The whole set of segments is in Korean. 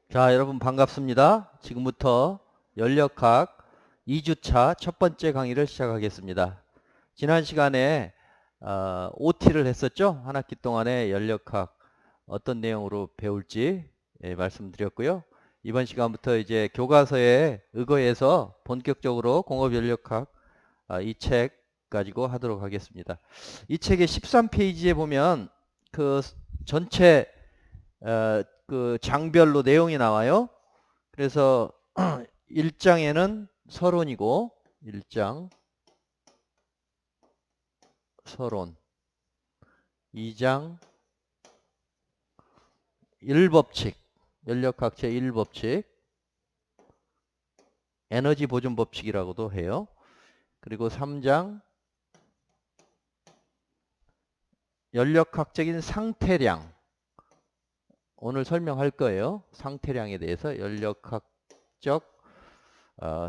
자, 여러분 반갑습니다. 지금부터 연력학 2주차 첫 번째 강의를 시작하겠습니다. 지난 시간에 OT를 했었죠? 한 학기 동안에 연력학 어떤 내용으로 배울지 말씀드렸고요. 이번 시간부터 이제 교과서에 의거해서 본격적으로 공업연력학 이 책 가지고 하도록 하겠습니다. 이 책의 13페이지에 보면 그 전체 그 장별로 내용이 나와요. 그래서 1장에는 서론이고 1장 서론, 2장 1법칙, 연력학 제1법칙, 에너지 보존 법칙이라고도 해요. 그리고 3장 연력학적인 상태량, 오늘 설명할 거예요. 상태량에 대해서 연력학적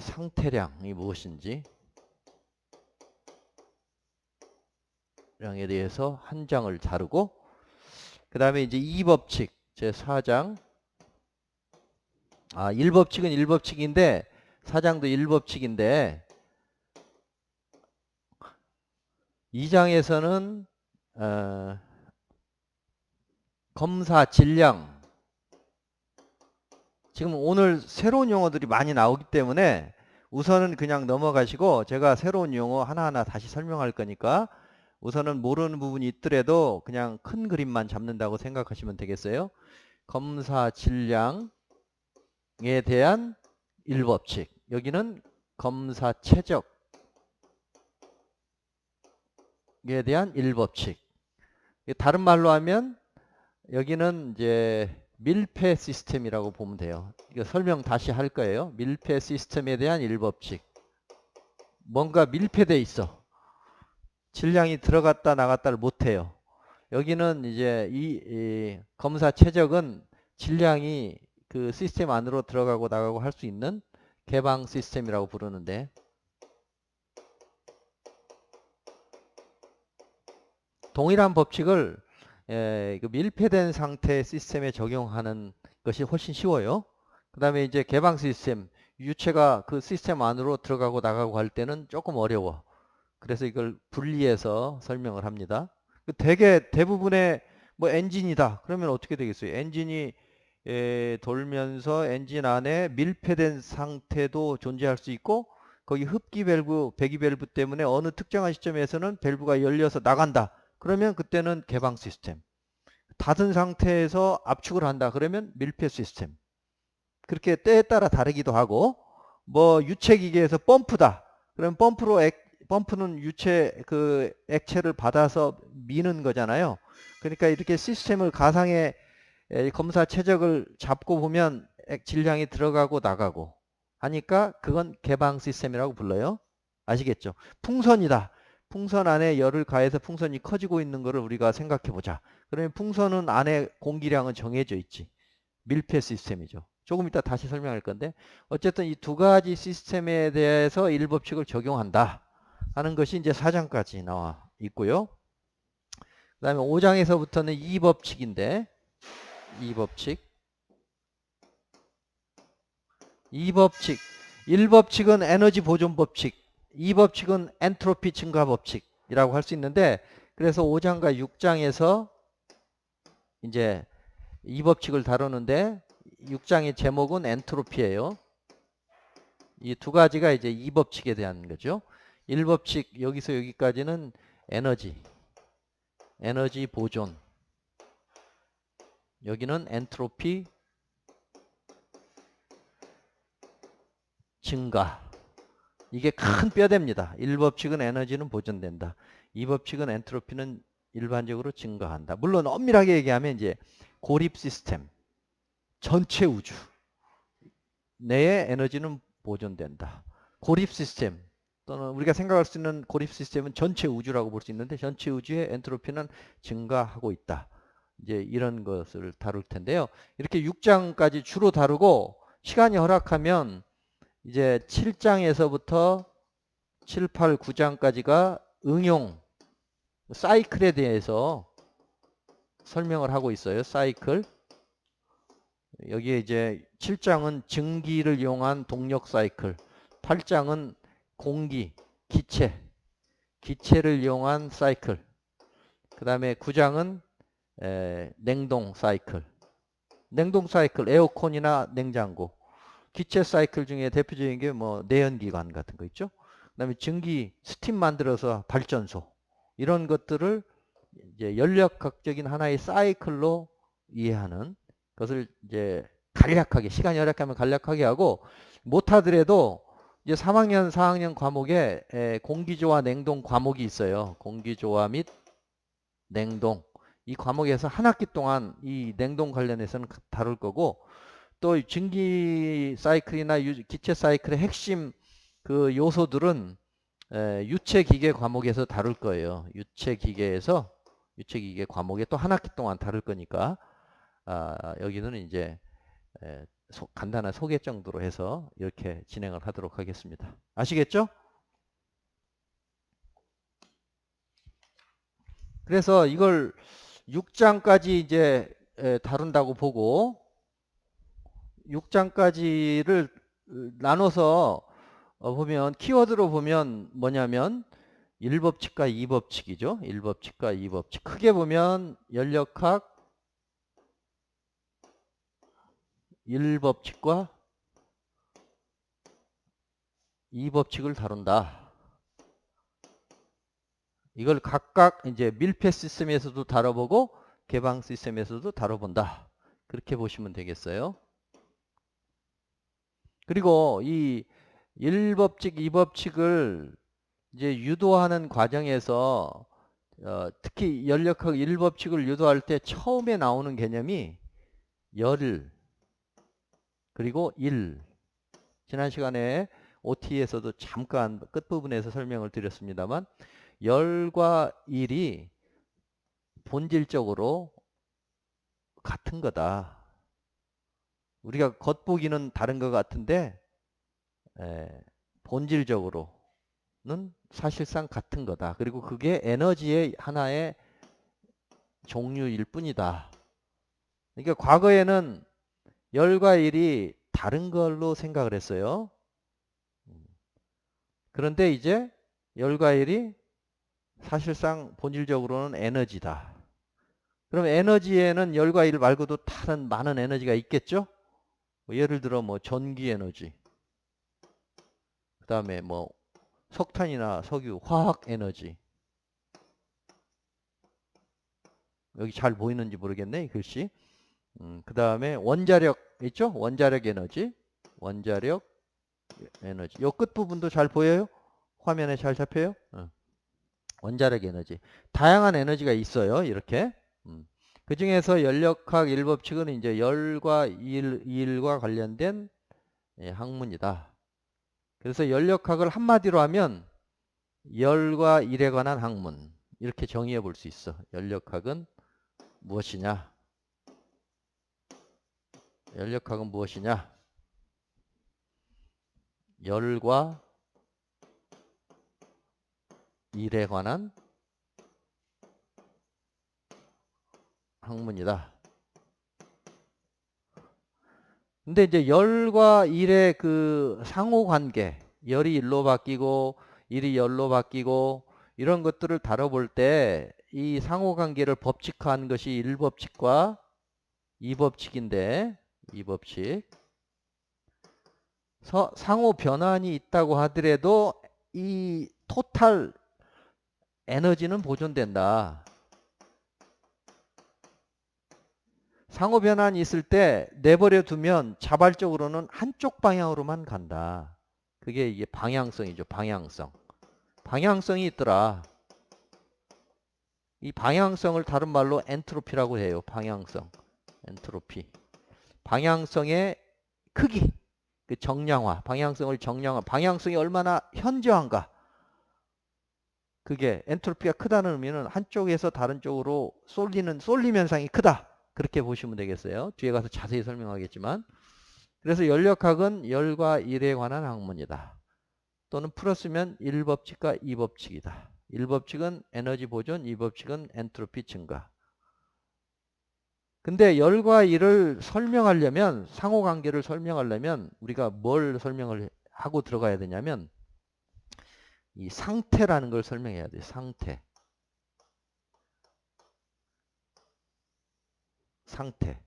상태량이 무엇인지 량에 대해서 한 장을 다루고, 그 다음에 이제 2법칙 제4장, 1법칙은 1법칙인데 4장도 1법칙인데 2장에서는 검사 질량, 지금 오늘 새로운 용어들이 많이 나오기 때문에 우선은 그냥 넘어가시고 제가 새로운 용어 하나하나 다시 설명할 거니까 우선은 모르는 부분이 있더라도 그냥 큰 그림만 잡는다고 생각하시면 되겠어요. 검사 질량에 대한 1법칙, 여기는 검사 최적에 대한 1법칙. 다른 말로 하면 여기는 이제 밀폐 시스템이라고 보면 돼요. 이거 설명 다시 할 거예요. 밀폐 시스템에 대한 1법칙. 뭔가 밀폐돼 있어. 질량이 들어갔다 나갔다를 못해요. 여기는 이제 이 검사 최적은 질량이 그 시스템 안으로 들어가고 나가고 할 수 있는 개방 시스템이라고 부르는데, 동일한 법칙을 그 밀폐된 상태 시스템에 적용하는 것이 훨씬 쉬워요. 그 다음에 이제 개방 시스템, 유체가 그 시스템 안으로 들어가고 나가고 할 때는 조금 어려워. 그래서 이걸 분리해서 설명을 합니다. 대부분의 뭐 엔진이다. 그러면 어떻게 되겠어요? 엔진이 돌면서 엔진 안에 밀폐된 상태도 존재할 수 있고, 거기 흡기 밸브, 배기 밸브 때문에 어느 특정한 시점에서는 밸브가 열려서 나간다. 그러면 그때는 개방 시스템. 닫은 상태에서 압축을 한다. 그러면 밀폐 시스템. 그렇게 때에 따라 다르기도 하고, 뭐 유체기계에서 펌프다. 그럼 펌프는 유체 그 액체를 받아서 미는 거잖아요. 그러니까 이렇게 시스템을 가상의 검사 최적을 잡고 보면 질량이 들어가고 나가고 하니까 그건 개방 시스템이라고 불러요. 아시겠죠? 풍선이다. 풍선 안에 열을 가해서 풍선이 커지고 있는 것을 우리가 생각해 보자. 그러면 풍선은 안에 공기량은 정해져 있지. 밀폐 시스템이죠. 조금 이따 다시 설명할 건데, 어쨌든 이 두 가지 시스템에 대해서 1법칙을 적용한다 하는 것이 이제 4장까지 나와 있고요. 그 다음에 5장에서부터는 2법칙인데, 2법칙. 2법칙. 1법칙은 에너지 보존 법칙, 2법칙은 엔트로피 증가 법칙이라고 할 수 있는데, 그래서 5장과 6장에서 이제 2법칙을 다루는데 6장의 제목은 엔트로피예요. 이 두 가지가 이제 2법칙에 대한 거죠. 1법칙 여기서 여기까지는 에너지 보존. 여기는 엔트로피 증가. 이게 큰 뼈대입니다. 1법칙은 에너지는 보존된다. 2법칙은 엔트로피는 일반적으로 증가한다. 물론 엄밀하게 얘기하면 이제 고립 시스템, 전체 우주 내에 에너지는 보존된다. 고립 시스템 또는 우리가 생각할 수 있는 고립 시스템은 전체 우주라고 볼 수 있는데, 전체 우주의 엔트로피는 증가하고 있다. 이제 이런 것을 다룰 텐데요. 이렇게 6장까지 주로 다루고, 시간이 허락하면 이제 7장에서부터 7, 8, 9장까지가 응용, 사이클에 대해서 설명을 하고 있어요. 사이클. 여기에 이제 7장은 증기를 이용한 동력 사이클, 8장은 공기, 기체를 이용한 사이클, 그 다음에 9장은 냉동 사이클, 에어컨이나 냉장고, 기체 사이클 중에 대표적인 게 뭐 내연기관 같은 거 있죠. 그 다음에 증기, 스팀 만들어서 발전소, 이런 것들을 이제 연력학적인 하나의 사이클로 이해하는 것을 이제 간략하게, 시간이 허락하면 간략하게 하고, 못하더라도 이제 3학년, 4학년 과목에 공기조화, 냉동 과목이 있어요. 공기조화 및 냉동. 이 과목에서 한 학기 동안 이 냉동 관련해서는 다룰 거고, 또 증기 사이클이나 기체 사이클의 핵심 그 요소들은 유체기계 과목에서 다룰 거예요. 유체기계 과목에 또 한 학기 동안 다룰 거니까, 여기는 이제 간단한 소개 정도로 해서 이렇게 진행을 하도록 하겠습니다. 아시겠죠? 그래서 이걸 6장까지 이제 다룬다고 보고, 6장까지를 나눠서 보면, 키워드로 보면 뭐냐면 1법칙과 2법칙이죠. 1법칙과 2법칙. 크게 보면 연력학 1법칙과 2법칙을 다룬다. 이걸 각각 이제 밀폐 시스템에서도 다뤄보고 개방 시스템에서도 다뤄본다. 그렇게 보시면 되겠어요. 그리고 이 1법칙, 2법칙을 이제 유도하는 과정에서 특히 연력학 1법칙을 유도할 때 처음에 나오는 개념이 열, 그리고 일. 지난 시간에 OT에서도 잠깐 끝부분에서 설명을 드렸습니다만, 열과 일이 본질적으로 같은 거다. 우리가 겉보기는 다른 것 같은데 본질적으로는 사실상 같은 거다. 그리고 그게 에너지의 하나의 종류일 뿐이다. 그러니까 과거에는 열과 일이 다른 걸로 생각을 했어요. 그런데 이제 열과 일이 사실상 본질적으로는 에너지다. 그럼 에너지에는 열과 일 말고도 다른 많은 에너지가 있겠죠? 예를 들어 뭐 전기 에너지, 그 다음에 뭐 석탄이나 석유, 화학 에너지. 여기 잘 보이는지 모르겠네, 이 글씨. 그 다음에 원자력 있죠? 원자력 에너지. 요 끝부분도 잘 보여요? 화면에 잘 잡혀요? 원자력 에너지. 다양한 에너지가 있어요, 이렇게. 그 중에서 연력학 1법칙은 이제 열과 일과 관련된 학문이다. 그래서 연력학을 한마디로 하면 열과 일에 관한 학문, 이렇게 정의해 볼 수 있어. 연력학은 무엇이냐? 연력학은 무엇이냐? 열과 일에 관한 학문이다. 근데 이제 열과 일의 그 상호관계, 열이 일로 바뀌고 일이 열로 바뀌고 이런 것들을 다뤄볼 때 이 상호관계를 법칙화한 것이 1법칙과 2법칙인데, 2법칙. 상호 변환이 있다고 하더라도 이 토탈 에너지는 보존된다. 상호 변환이 있을 때 내버려 두면 자발적으로는 한쪽 방향으로만 간다. 그게 이게 방향성이죠. 방향성이 있더라. 이 방향성을 다른 말로 엔트로피라고 해요. 방향성. 엔트로피. 방향성의 크기. 그 정량화. 방향성이 얼마나 현저한가. 그게 엔트로피가 크다는 의미는 한쪽에서 다른 쪽으로 쏠림 현상이 크다. 그렇게 보시면 되겠어요. 뒤에 가서 자세히 설명하겠지만. 그래서 연력학은 열과 일에 관한 학문이다. 또는 풀었으면 1법칙과 2법칙이다. 1법칙은 에너지 보존, 2법칙은 엔트로피 증가. 근데 열과 일을 설명하려면, 상호관계를 설명하려면 우리가 뭘 설명을 하고 들어가야 되냐면 이 상태라는 걸 설명해야 돼요. 상태. 상태.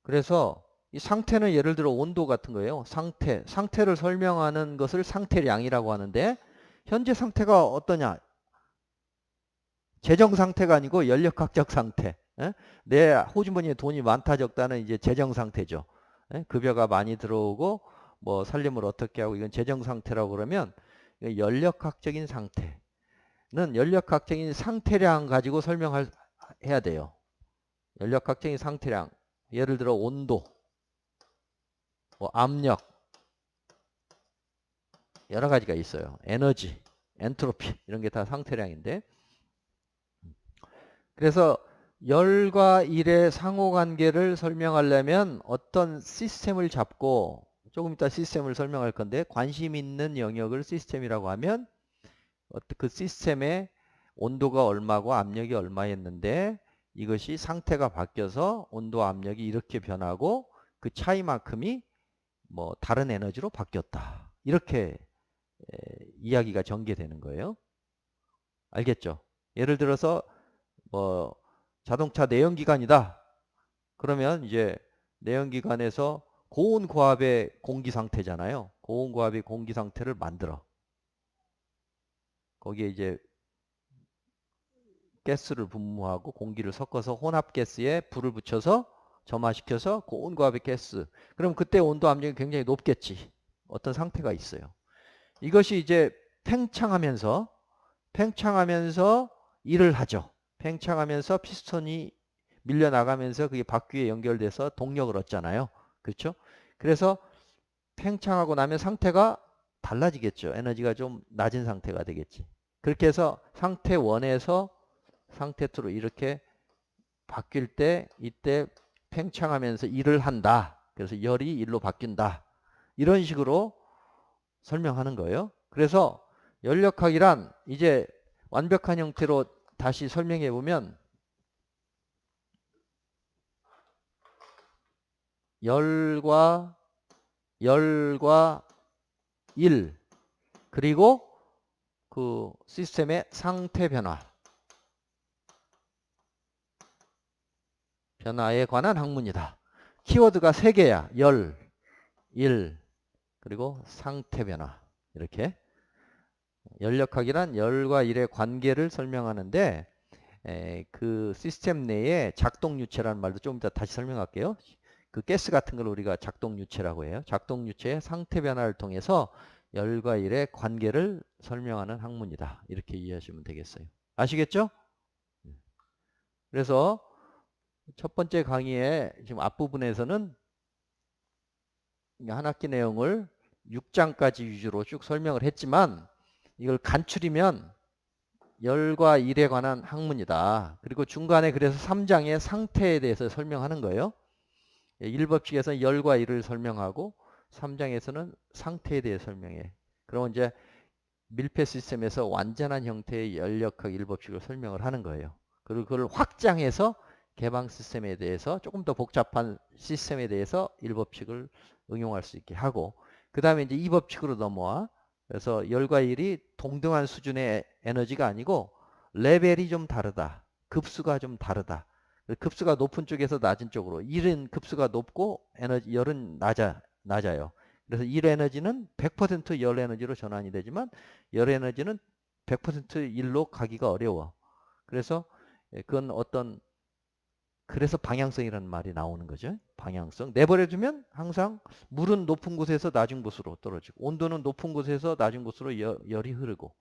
그래서 이 상태는 예를 들어 온도 같은 거예요. 상태. 상태를 설명하는 것을 상태량이라고 하는데 현재 상태가 어떠냐? 재정 상태가 아니고 연력학적 상태. 예? 내 호주머니에 돈이 많다 적다는 이제 재정 상태죠. 예? 급여가 많이 들어오고 뭐 살림을 어떻게 하고 이건 재정 상태라고 그러면 연력학적인 상태는 연력학적인 상태량 가지고 설명할 해야 돼요. 연력학적인 상태량. 예를 들어 온도, 뭐 압력 여러 가지가 있어요. 에너지, 엔트로피 이런 게 다 상태량인데 그래서 열과 일의 상호관계를 설명하려면 어떤 시스템을 잡고 조금 이따 시스템을 설명할 건데 관심 있는 영역을 시스템이라고 하면 그 시스템의 온도가 얼마고 압력이 얼마였는데 이것이 상태가 바뀌어서 온도 압력이 이렇게 변하고 그 차이만큼이 뭐 다른 에너지로 바뀌었다. 이렇게 이야기가 전개되는 거예요. 알겠죠? 예를 들어서 뭐 자동차 내연기관이다. 그러면 이제 내연기관에서 고온 고압의 공기 상태잖아요. 고온 고압의 공기 상태를 만들어. 거기에 이제 가스를 분무하고 공기를 섞어서 혼합가스에 불을 붙여서 점화시켜서 고온 고압의 가스. 그럼 그때 온도 압력이 굉장히 높겠지. 어떤 상태가 있어요. 이것이 이제 팽창하면서 일을 하죠. 팽창하면서 피스톤이 밀려나가면서 그게 바퀴에 연결돼서 동력을 얻잖아요. 그렇죠? 그래서 팽창하고 나면 상태가 달라지겠죠. 에너지가 좀 낮은 상태가 되겠지. 그렇게 해서 상태 1에서 상태 2로 이렇게 바뀔 때 이때 팽창하면서 일을 한다. 그래서 열이 일로 바뀐다. 이런 식으로 설명하는 거예요. 그래서 연력학이란 이제 완벽한 형태로 다시 설명해 보면 열과 일 그리고 그 시스템의 상태 변화에 관한 학문이다. 키워드가 3개야. 열, 일, 그리고 상태 변화. 이렇게 연력학이란 열과 일의 관계를 설명하는데 그 시스템 내에 작동유체라는 말도 좀 이따 다시 설명할게요. 그 가스 같은 걸 우리가 작동유체라고 해요. 작동유체의 상태 변화를 통해서 열과 일의 관계를 설명하는 학문이다. 이렇게 이해하시면 되겠어요. 아시겠죠? 그래서 첫 번째 강의의 지금 앞부분에서는 한 학기 내용을 6장까지 위주로 쭉 설명을 했지만 이걸 간추리면 열과 일에 관한 학문이다. 그리고 중간에 그래서 3장의 상태에 대해서 설명하는 거예요. 1법칙에서는 열과 일을 설명하고 3장에서는 상태에 대해 설명해. 그러면 이제 밀폐 시스템에서 완전한 형태의 연력학 1법칙을 설명을 하는 거예요. 그리고 그걸 확장해서 개방 시스템에 대해서 조금 더 복잡한 시스템에 대해서 1법칙을 응용할 수 있게 하고 그 다음에 이제 2법칙으로 넘어와. 그래서 열과 일이 동등한 수준의 에너지가 아니고 레벨이 좀 다르다. 급수가 좀 다르다. 급수가 높은 쪽에서 낮은 쪽으로. 일은 급수가 높고 열은 낮아요. 그래서 일 에너지는 100% 열 에너지로 전환이 되지만 열 에너지는 100% 일로 가기가 어려워. 그래서 그건 그래서 방향성이라는 말이 나오는 거죠. 방향성. 내버려두면 항상 물은 높은 곳에서 낮은 곳으로 떨어지고 온도는 높은 곳에서 낮은 곳으로 열이 흐르고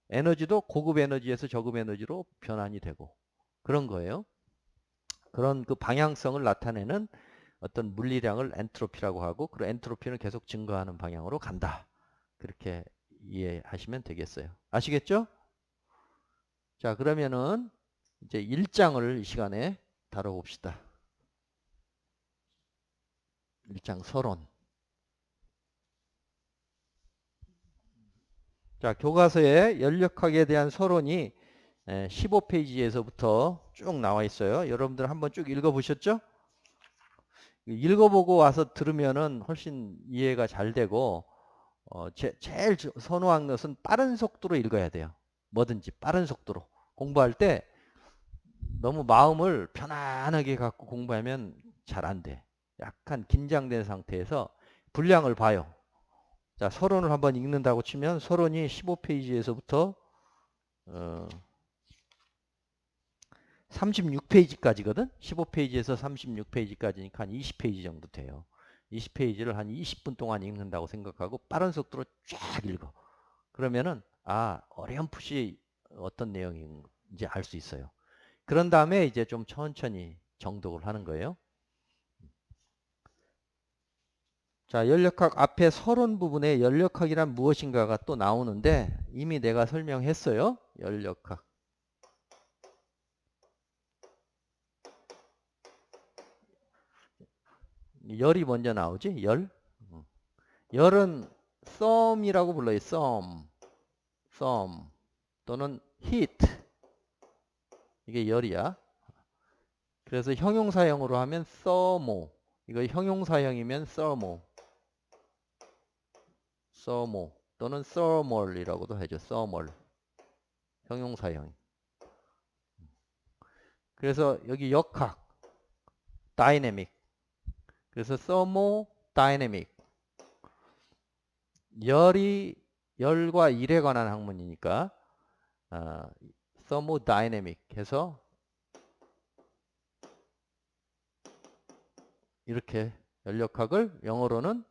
에너지도 고급 에너지에서 저급 에너지로 변환이 되고 그런 거예요. 그런 그 방향성을 나타내는 어떤 물리량을 엔트로피라고 하고 그 엔트로피는 계속 증가하는 방향으로 간다. 그렇게 이해하시면 되겠어요. 아시겠죠? 자, 그러면은 이제 1장을 이 시간에 다뤄봅시다. 1장 서론. 자, 교과서에 연력학에 대한 서론이 15페이지에서부터 쭉 나와 있어요. 여러분들 한번 쭉 읽어보셨죠? 읽어보고 와서 들으면은 훨씬 이해가 잘 되고, 제일 선호한 것은 빠른 속도로 읽어야 돼요. 뭐든지 빠른 속도로. 공부할 때 너무 마음을 편안하게 갖고 공부하면 잘 안 돼. 약간 긴장된 상태에서 분량을 봐요. 자, 서론을 한번 읽는다고 치면 서론이 15페이지에서부터 36페이지까지거든. 15페이지에서 36페이지까지니까 한 20페이지 정도 돼요. 20페이지를 한 20분 동안 읽는다고 생각하고 빠른 속도로 쫙 읽어. 그러면은 어렴풋이 어떤 내용인지 알 수 있어요. 그런 다음에 이제 좀 천천히 정독을 하는 거예요. 자, 연력학 앞에 서론 부분에 연력학이란 무엇인가가 또 나오는데 이미 내가 설명했어요. 연력학. 열이 먼저 나오지? 열? 열은 썸이라고 불러요. 썸 또는 heat. 이게 열이야. 그래서 형용사형으로 하면 thermo. 이거 형용사형이면 thermo 또는 thermal이라고도 하죠. thermal. 형용사형. 그래서 여기 역학 dynamic. 그래서 thermodynamic. 열과 일에 관한 학문이니까 thermodynamic 해서 이렇게 연력학을 영어로는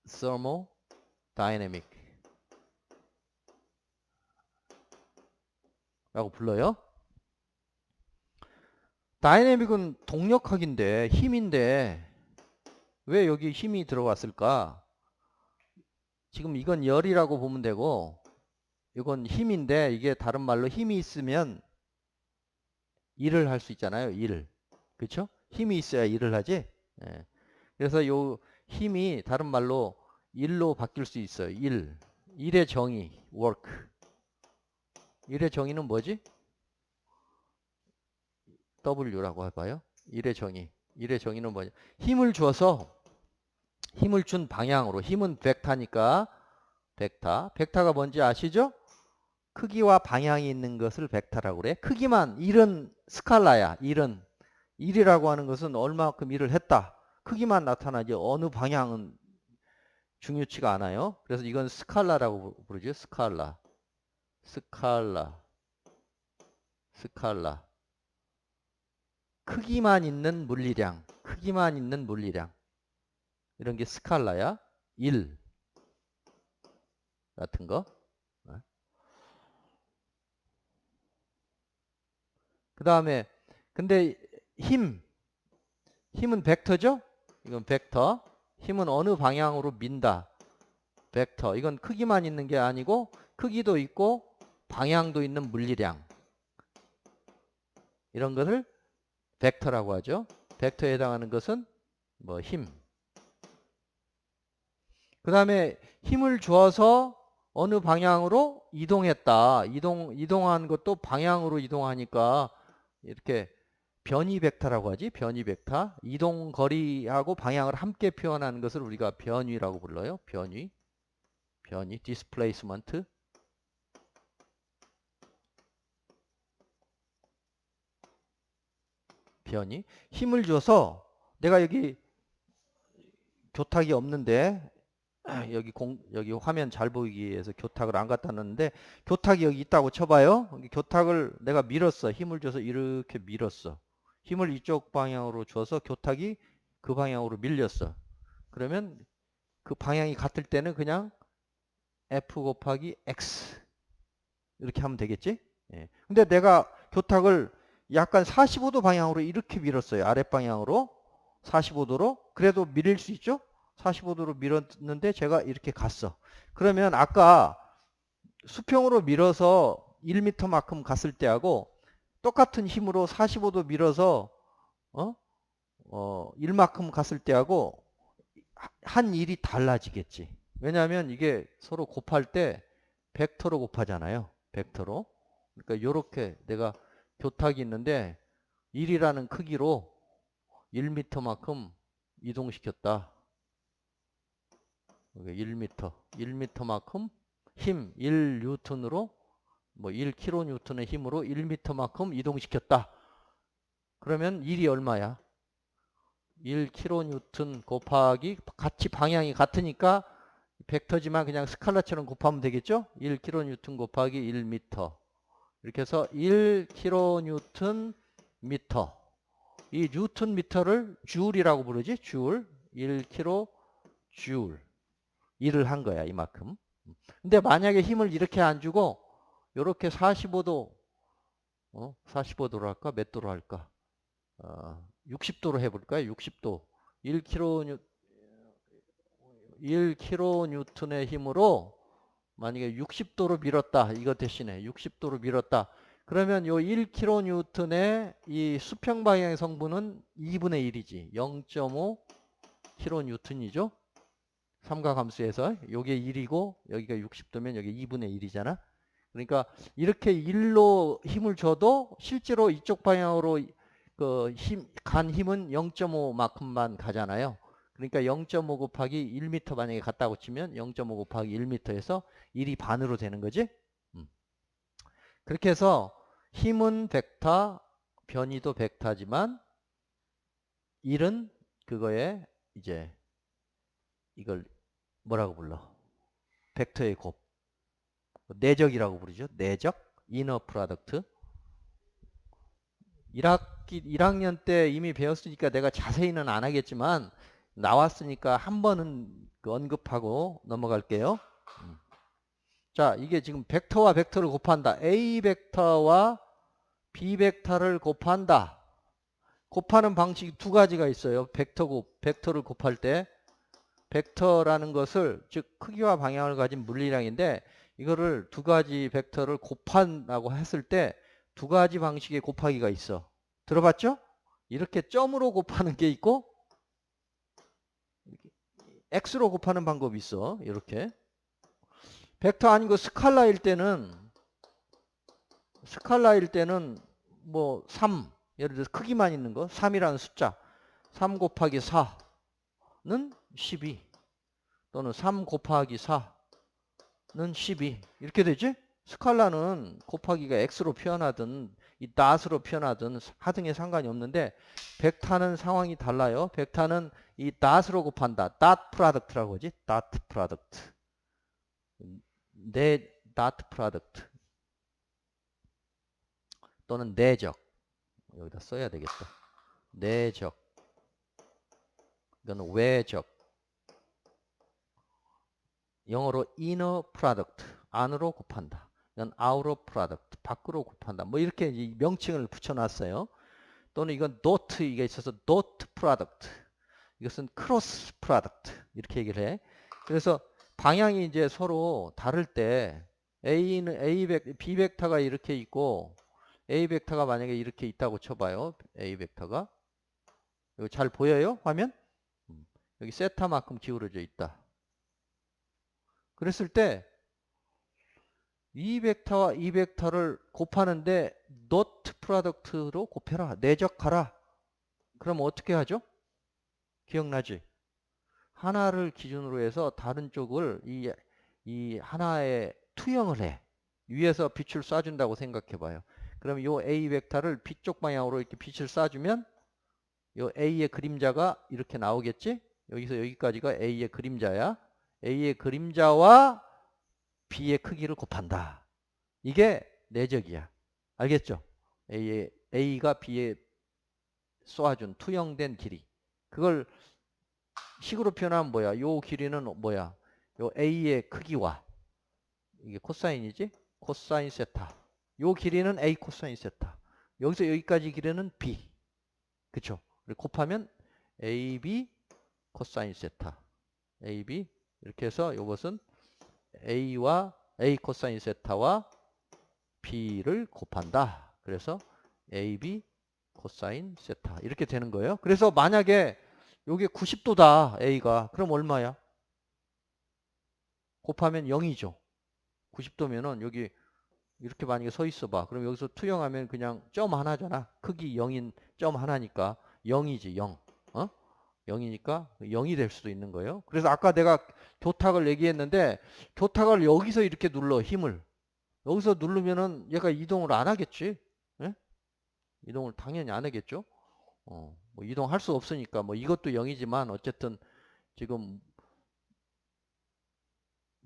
thermodynamic 라고 불러요. 다이내믹은 동력학인데 힘인데 왜 여기 힘이 들어왔을까? 지금 이건 열이라고 보면 되고 이건 힘인데 이게 다른 말로 힘이 있으면 일을 할 수 있잖아요. 일. 그렇죠? 힘이 있어야 일을 하지. 예. 그래서 요 힘이 다른 말로 일로 바뀔 수 있어요. 일의 정의, work. 일의 정의는 뭐지? W라고 해봐요. 일의 정의. 일의 정의는 뭐냐? 힘을 줘서 힘을 준 방향으로. 힘은 벡터니까 벡터. 벡터가 뭔지 아시죠? 크기와 방향이 있는 것을 벡터라고 그래. 크기만 일은 스칼라야. 일이라고 하는 것은 얼마큼 일을 했다. 크기만 나타나지 어느 방향은 중요치가 않아요. 그래서 이건 스칼라라고 부르죠. 스칼라. 크기만 있는 물리량. 이런 게 스칼라야. 일 같은 거. 그 다음에 근데 힘은 벡터죠? 이건 벡터. 힘은 어느 방향으로 민다. 벡터. 이건 크기만 있는 게 아니고 크기도 있고 방향도 있는 물리량. 이런 것을 벡터라고 하죠. 벡터에 해당하는 것은 뭐 힘. 그 다음에 힘을 주어서 어느 방향으로 이동했다. 이동한 것도 방향으로 이동하니까 이렇게 변이 벡터라고 하지. 변이 벡터. 이동 거리하고 방향을 함께 표현하는 것을 우리가 변위라고 불러요. 변위. displacement. 변이. 힘을 줘서 내가 여기 교탁이 없는데 여기 화면 잘 보이기 위해서 교탁을 안 갖다 놨는데 교탁이 여기 있다고 쳐봐요. 교탁을 내가 밀었어. 힘을 줘서 이렇게 밀었어. 힘을 이쪽 방향으로 줘서 교탁이 그 방향으로 밀렸어. 그러면 그 방향이 같을 때는 그냥 F 곱하기 X 이렇게 하면 되겠지? 예. 근데 내가 교탁을 약간 45도 방향으로 이렇게 밀었어요. 아랫방향으로 45도로. 그래도 밀릴 수 있죠? 45도로 밀었는데 제가 이렇게 갔어. 그러면 아까 수평으로 밀어서 1m만큼 갔을 때하고 똑같은 힘으로 45도 밀어서 1만큼 갔을 때하고 한 일이 달라지겠지. 왜냐하면 이게 서로 곱할 때 벡터로 곱하잖아요. 벡터로. 그러니까 요렇게 내가 교탁이 있는데 1이라는 크기로 1m만큼 이동시켰다. 1m. 1m만큼 힘 1뉴턴으로 뭐 1kN의 힘으로 1m만큼 이동시켰다. 그러면 1이 얼마야? 1kN 곱하기 같이 방향이 같으니까 벡터지만 그냥 스칼라처럼 곱하면 되겠죠? 1kN 곱하기 1m. 이렇게 해서 1kN 미터. 이 뉴턴 미터를 줄이라고 부르지? 줄. 1kJ. 일을 한 거야, 이만큼. 근데 만약에 힘을 이렇게 안 주고 이렇게 45도 45도로 할까? 몇 도로 할까? 60도로 해볼까요? 60도. 1kN의 힘으로 만약에 60도로 밀었다. 이거 대신에 60도로 밀었다. 그러면 요 1kN의 이 수평 방향의 성분은 2분의 1이지. 0.5 kN이죠. 삼각함수에서 요게 1이고 여기가 60도면 여기 2분의 1이잖아. 그러니까 이렇게 1로 힘을 줘도 실제로 이쪽 방향으로 간 힘은 0.5만큼만 가잖아요. 그러니까 0.5 곱하기 1m 만약에 갔다고 치면 0.5 곱하기 1m에서 1이 반으로 되는 거지. 그렇게 해서 힘은 벡터, 변이도 벡터지만 1은 그거에 이제 이걸 뭐라고 불러? 벡터의 곱. 내적이라고 부르죠. 내적, 이너 프로덕트. 1학년 때 이미 배웠으니까 내가 자세히는 안 하겠지만 나왔으니까 한 번은 언급하고 넘어갈게요. 자, 이게 지금 벡터와 벡터를 곱한다. A 벡터와 B 벡터를 곱한다. 곱하는 방식이 두 가지가 있어요. 벡터를 곱할 때 벡터라는 것을 즉 크기와 방향을 가진 물리량인데 이거를 두 가지 벡터를 곱한다고 했을 때 두 가지 방식의 곱하기가 있어. 들어봤죠? 이렇게 점으로 곱하는 게 있고 x로 곱하는 방법이 있어. 이렇게. 벡터 아니고 스칼라일 때는 뭐 3, 예를 들어서 크기만 있는 거 3이라는 숫자 3 곱하기 4는 12 또는 3 곱하기 4는 12 이렇게 되지? 스칼라는 곱하기가 x로 표현하든 이 낫으로 표현하든 하등에 상관이 없는데 벡터는 상황이 달라요. 벡터는 이 낫으로 곱한다. 닷 프로덕트라고 하지. 닷 프로덕트. 내 닷 프로덕트 또는 내적 여기다 써야 되겠다. 내적 이건 외적 영어로 inner product 안으로 곱한다. 이건 outer product 밖으로 곱한다. 뭐 이렇게 명칭을 붙여놨어요. 또는 이건 dot 이게 있어서 dot product 이것은 cross product 이렇게 얘기를 해. 그래서 방향이 이제 서로 다를 때 B 벡터가 이렇게 있고 A 벡터가 만약에 이렇게 있다고 쳐봐요. A 벡터가 이거 잘 보여요? 화면? 여기 세타만큼 기울어져 있다. 그랬을 때 이 벡터와 이 벡터를 곱하는데 not product로 곱해라. 내적하라. 그럼 어떻게 하죠? 기억나지? 하나를 기준으로 해서 다른 쪽을 이 하나에 투영을 해. 위에서 빛을 쏴준다고 생각해 봐요. 그럼 요 A 벡터를 B쪽 방향으로 이렇게 빛을 쏴주면 요 A의 그림자가 이렇게 나오겠지? 여기서 여기까지가 A의 그림자야. A의 그림자와 B의 크기를 곱한다. 이게 내적이야. 알겠죠? A가 B에 쏘아준 투영된 길이. 그걸 식으로 표현하면 뭐야? 요 길이는 뭐야? 요 A의 크기와 이게 코사인이지? 코사인 세타. 요 길이는 A 코사인 세타. 여기서 여기까지 길이는 B. 그쵸? 곱하면 AB 코사인 세타. AB 이렇게 해서 이것은 A와 A 코사인 세타와 B를 곱한다. 그래서 AB 코사인 세타 이렇게 되는 거예요. 그래서 만약에 요게 90도다 A가 그럼 얼마야? 곱하면 0이죠. 90도면은 여기 이렇게 만약에 서 있어 봐. 그럼 여기서 투영하면 그냥 점 하나잖아. 크기 0인 점 하나니까 0이지 0. 어? 0이니까 0이 될 수도 있는 거예요. 그래서 아까 내가 교탁을 얘기했는데 교탁을 여기서 이렇게 눌러 힘을. 여기서 누르면은 얘가 이동을 안 하겠지. 예? 이동을 당연히 안 하겠죠. 뭐 이동할 수 없으니까 뭐 이것도 0이지만 어쨌든 지금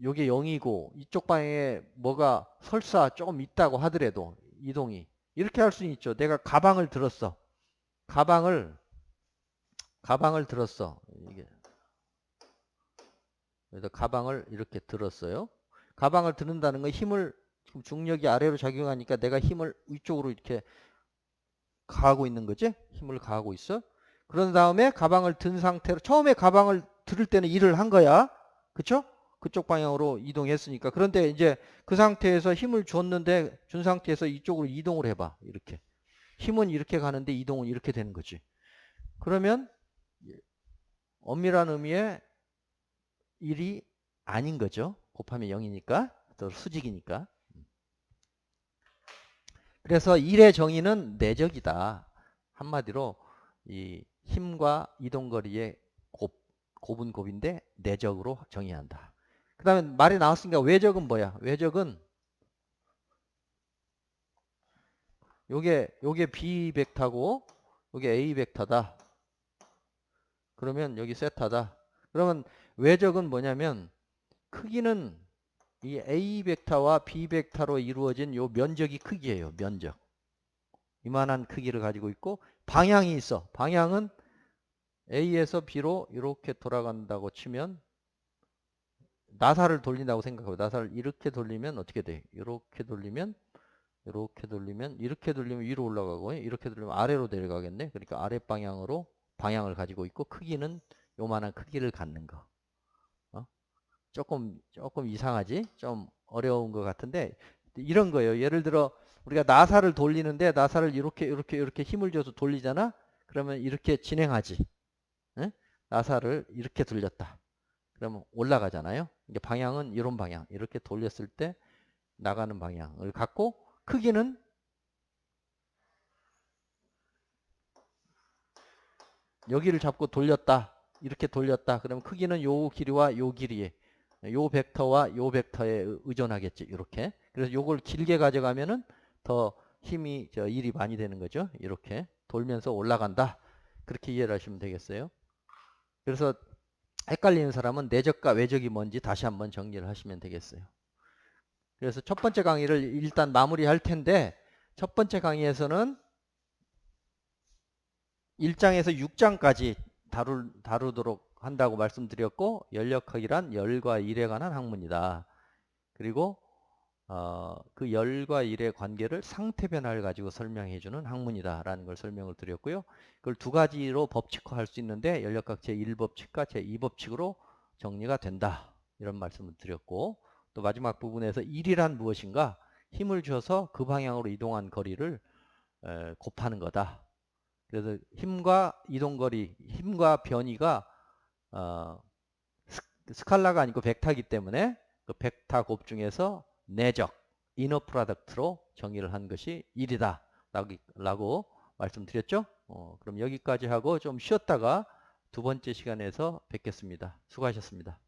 요게 0이고 이쪽 방향에 뭐가 설사 조금 있다고 하더라도 이동이 이렇게 할 수는 있죠. 내가 가방을 들었어. 가방을 들었어. 이게 그래서 가방을 이렇게 들었어요. 가방을 드는다는 건 힘을 지금 중력이 아래로 작용하니까 내가 힘을 위쪽으로 이렇게 가하고 있는 거지. 힘을 가하고 있어. 그런 다음에 가방을 든 상태로 처음에 가방을 들을 때는 일을 한 거야. 그쵸? 그쪽 방향으로 이동했으니까. 그런데 이제 그 상태에서 힘을 줬는데 준 상태에서 이쪽으로 이동을 해봐. 이렇게. 힘은 이렇게 가는데 이동은 이렇게 되는 거지. 그러면 엄밀한 의미의 일이 아닌 거죠. 곱하면 0이니까. 또 수직이니까. 그래서 일의 정의는 내적이다. 한마디로 이 힘과 이동거리의 곱은 곱인데 내적으로 정의한다. 그 다음에 말이 나왔으니까 외적은 뭐야? 외적은 요게 B 벡터고 요게 A 벡터다. 그러면 여기 세타다. 그러면 외적은 뭐냐면 크기는 이 A 벡터와 B 벡터로 이루어진 요 면적이 크기예요. 면적. 이만한 크기를 가지고 있고 방향이 있어. 방향은 A에서 B로 이렇게 돌아간다고 치면 나사를 돌린다고 생각하고 나사를 이렇게 돌리면 어떻게 돼? 이렇게 돌리면 이렇게 돌리면 위로 올라가고 이렇게 돌리면 아래로 내려가겠네. 그러니까 아래 방향으로 방향을 가지고 있고 크기는 요만한 크기를 갖는 거. 어? 조금 이상하지? 좀 어려운 것 같은데 이런 거예요. 예를 들어 우리가 나사를 돌리는데 나사를 이렇게 힘을 줘서 돌리잖아. 그러면 이렇게 진행하지. 응? 나사를 이렇게 돌렸다. 그러면 올라가잖아요. 이게 방향은 이런 방향. 이렇게 돌렸을 때 나가는 방향을 갖고 크기는 여기를 잡고 돌렸다. 이렇게 돌렸다. 그러면 크기는 요 길이와 요 길이에 요 벡터와 요 벡터에 의존하겠지. 이렇게. 그래서 요걸 길게 가져가면은 더 힘이 일이 많이 되는 거죠. 이렇게 돌면서 올라간다. 그렇게 이해를 하시면 되겠어요. 그래서 헷갈리는 사람은 내적과 외적이 뭔지 다시 한번 정리를 하시면 되겠어요. 그래서 첫 번째 강의를 일단 마무리할 텐데 첫 번째 강의에서는 1장에서 6장까지 다루도록 한다고 말씀드렸고 열역학이란 열과 일에 관한 학문이다. 그리고 그 열과 일의 관계를 상태 변화를 가지고 설명해주는 학문이다라는 걸 설명을 드렸고요. 그걸 두 가지로 법칙화할 수 있는데 열역학 제1법칙과 제2법칙으로 정리가 된다. 이런 말씀을 드렸고 또 마지막 부분에서 일이란 무엇인가? 힘을 줘서 그 방향으로 이동한 거리를 곱하는 거다. 그래서 힘과 이동거리, 힘과 변이가 스칼라가 아니고 벡터이기 때문에 그 벡터 곱 중에서 내적, 이너 프로덕트로 정의를 한 것이 일이다 라고 말씀드렸죠. 그럼 여기까지 하고 좀 쉬었다가 두 번째 시간에서 뵙겠습니다. 수고하셨습니다.